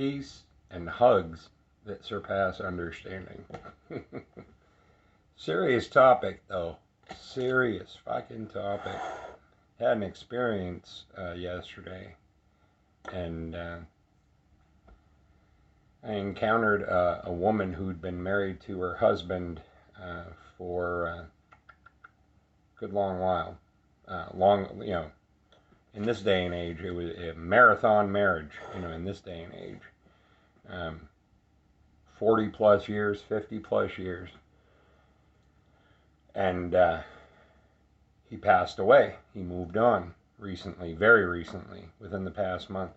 peace and hugs that surpass understanding. Serious topic, though. Serious fucking topic. Had an experience yesterday, and I encountered a woman who'd been married to her husband for a good long while. In this day and age, it was a marathon marriage, in this day and age. 40 plus years, 50 plus years. And he passed away. He moved on recently, very recently, within the past month.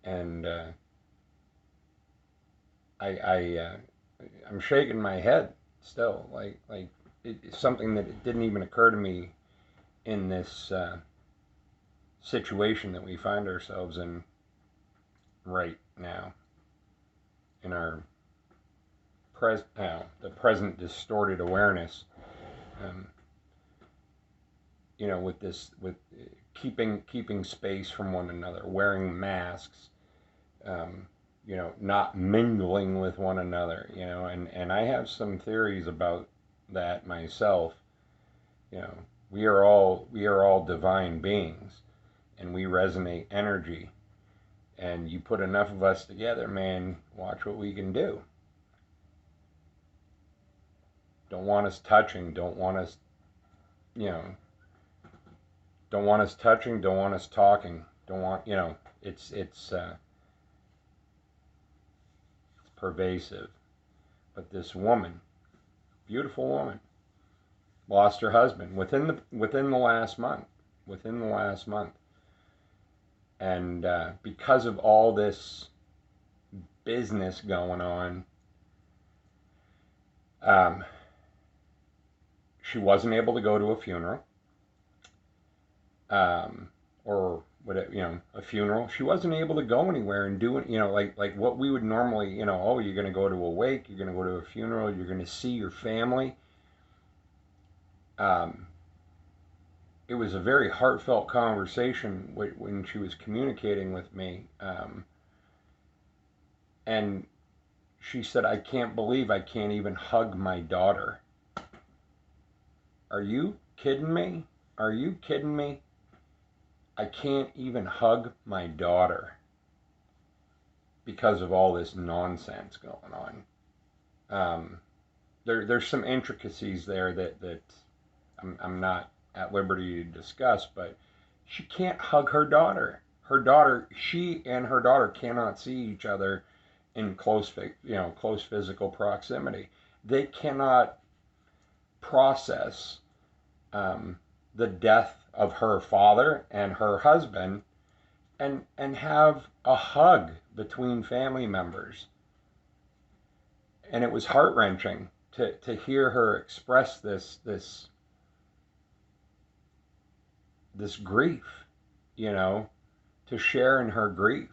And I'm shaking my head still, like it's something that it didn't even occur to me in this situation that we find ourselves in right now, in our the present distorted awareness. With keeping space from one another, wearing masks, not mingling with one another, and I have some theories about that myself. We are all divine beings, and we resonate energy, and you put enough of us together, man, watch what we can do. Don't want us touching, don't want us touching, don't want us talking, don't want, it's pervasive. But this woman, beautiful woman, lost her husband within the last month. And because of all this business going on, she wasn't able to go to a funeral. Or a funeral. She wasn't able to go anywhere and do it, like what we would normally, you're going to go to a wake, you're going to go to a funeral, you're going to see your family. It was a very heartfelt conversation when she was communicating with me. And she said, I can't believe I can't even hug my daughter. Are you kidding me? Are you kidding me? I can't even hug my daughter because of all this nonsense going on. There's some intricacies there that I'm not at liberty to discuss, but she can't hug her daughter. She and her daughter cannot see each other in close physical proximity. They cannot process the death of her father and her husband and have a hug between family members. And it was heart-wrenching to hear her express this grief, to share in her grief.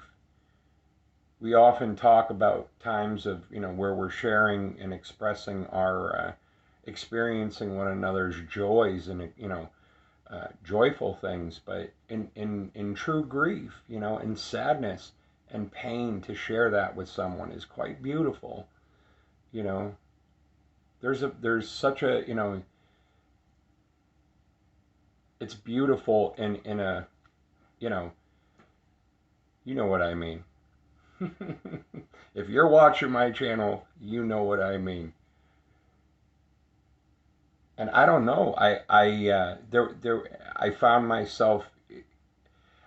We often talk about times of, where we're sharing and expressing our experiencing one another's joys and, joyful things, but in true grief, in sadness and pain, to share that with someone is quite beautiful. There's such a, it's beautiful in a, you know what I mean. If you're watching my channel, you know what I mean. And I don't know. I found myself.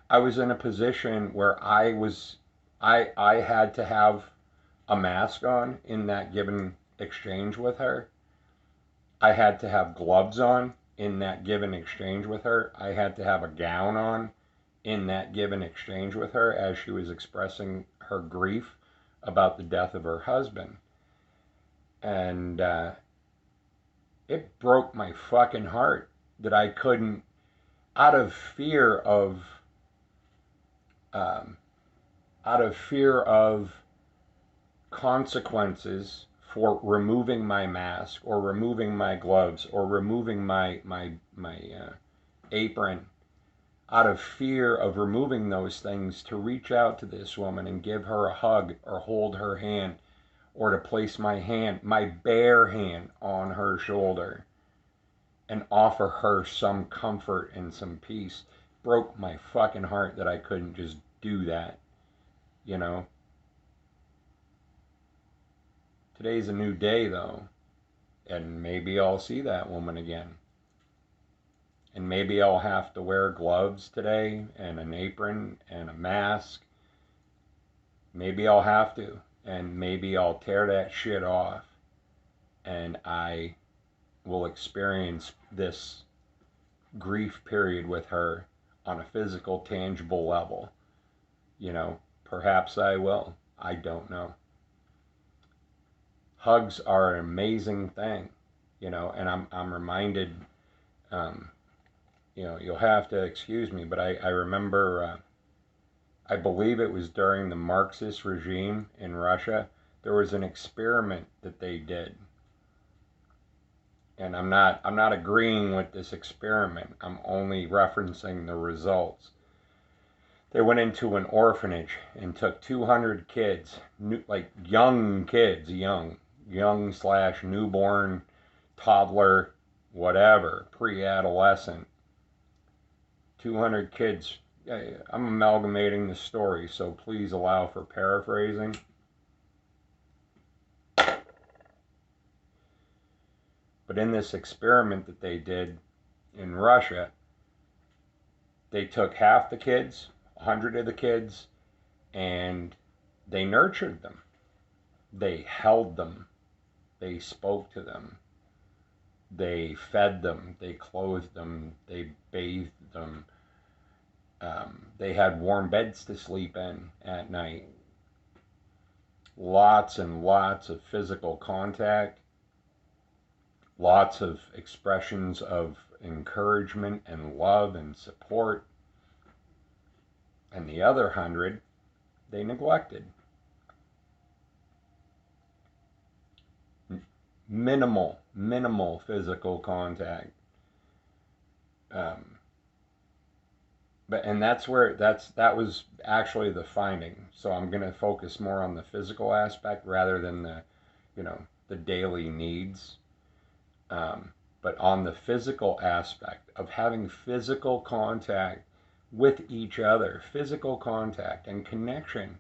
I was in a position where I had to have a mask on in that given exchange with her. I had to have gloves on in that given exchange with her. I had to have a gown on in that given exchange with her as she was expressing her grief about the death of her husband. And it broke my fucking heart that I couldn't, out of fear of consequences for removing my mask or removing my gloves or removing my apron. out of fear of removing those things, to reach out to this woman and give her a hug or hold her hand, or to place my hand, my bare hand, on her shoulder and offer her some comfort and some peace. Broke my fucking heart that I couldn't just do that, you know. Today's a new day, though, and maybe I'll see that woman again. And maybe I'll have to wear gloves today and an apron and a mask. Maybe I'll have to. And maybe I'll tear that shit off. And I will experience this grief period with her on a physical, tangible level. You know, perhaps I will. I don't know. Hugs are an amazing thing, you know, and I'm reminded, you know, you'll have to excuse me, but I remember, I believe it was during the Marxist regime in Russia, there was an experiment that they did. And I'm not agreeing with this experiment. I'm only referencing the results. They went into an orphanage and took 200 kids, like young kids, young / newborn, toddler, whatever, pre-adolescent. 200 kids. I'm amalgamating the story, so please allow for paraphrasing. But in this experiment that they did in Russia, they took half the kids, 100 of the kids, and they nurtured them. They held them. They spoke to them. They fed them. They clothed them. They bathed them. They had warm beds to sleep in at night. Lots and lots of physical contact. Lots of expressions of encouragement and love and support. And the other 100, they neglected. Minimal physical contact. And that's where that was actually the finding. So I'm going to focus more on the physical aspect rather than the, you know, the daily needs. But on the physical aspect of having physical contact with each other, physical contact and connection,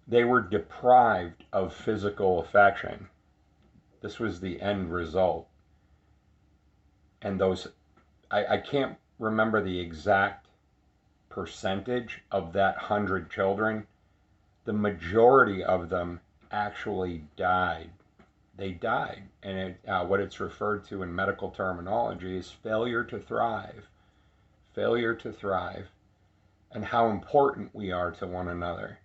they were deprived of physical affection. This was the end result. And those, I can't remember the exact percentage of that 100 children. The majority of them actually died. They died. And what it's referred to in medical terminology is failure to thrive. Failure to thrive. And how important we are to one another.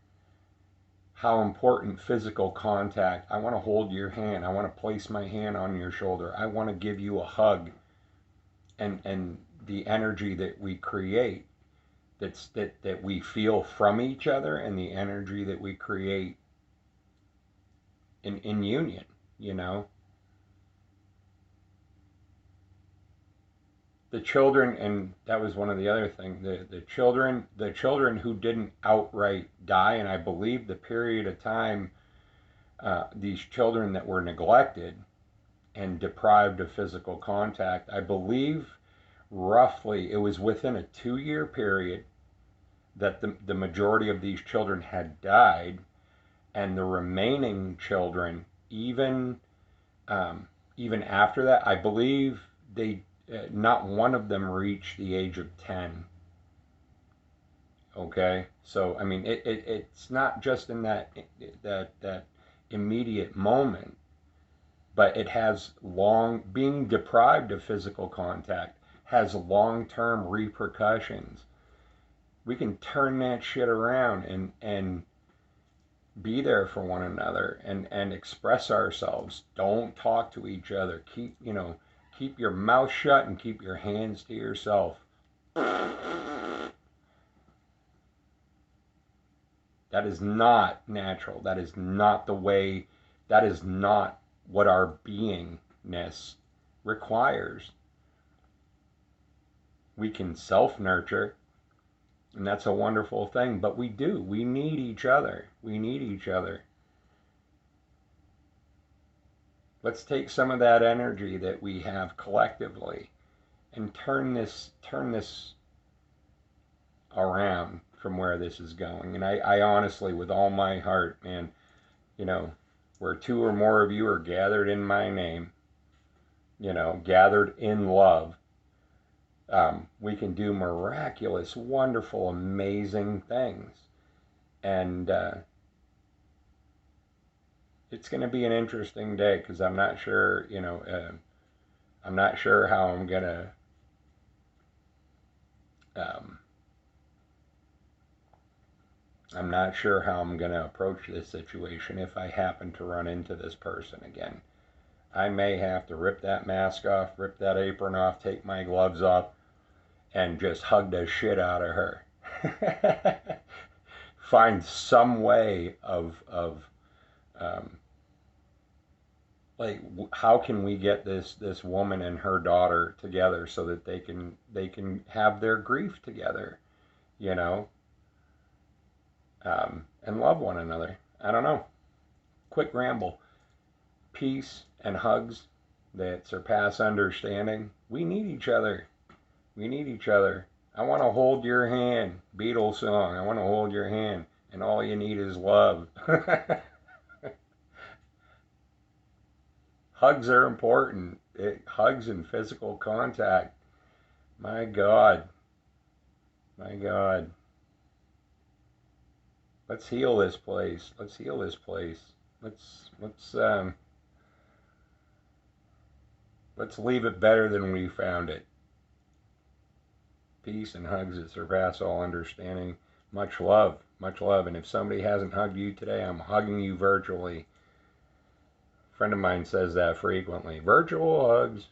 How important physical contact. I want to hold your hand. I want to place my hand on your shoulder. I want to give you a hug. And the energy that we create, that we feel from each other, and the energy that we create in union, you know. The children, and that was one of the other things, the children who didn't outright die, and I believe the period of time, these children that were neglected and deprived of physical contact, I believe roughly it was within a 2-year period that the majority of these children had died, and the remaining children, even after that, I believe they not one of them reached the age of 10. Okay, so I mean it's not just in that immediate moment, but it has being deprived of physical contact has long-term repercussions. We can turn that shit around and be there for one another and express ourselves. Don't talk to each other. Keep your mouth shut and keep your hands to yourself. That is not natural. That is not the way, that is not what our beingness requires. We can self-nurture, and that's a wonderful thing, but we do. We need each other. We need each other. Let's take some of that energy that we have collectively and turn this around from where this is going. And I honestly, with all my heart, man, where two or more of you are gathered in my name, gathered in love, we can do miraculous, wonderful, amazing things. And it's going to be an interesting day because I'm not sure, I'm not sure how I'm going to I'm not sure how I'm going to approach this situation if I happen to run into this person again. I may have to rip that mask off, rip that apron off, take my gloves off, and just hug the shit out of her. Find some way of like, how can we get this woman and her daughter together so that they can have their grief together, and love one another. I don't know. Quick ramble. Peace and hugs that surpass understanding. We need each other. We need each other. I want to hold your hand. Beatles song. I want to hold your hand. And all you need is love. Hugs are important. Hugs and physical contact. My God. My God. Let's heal this place. Let's heal this place. Let's leave it better than we found it. Peace and hugs that surpass all understanding. Much love. Much love. And if somebody hasn't hugged you today, I'm hugging you virtually. A friend of mine says that frequently. Virtual hugs.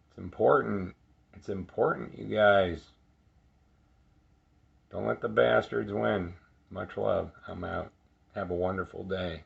It's important. It's important, you guys. Don't let the bastards win. Much love. I'm out. Have a wonderful day.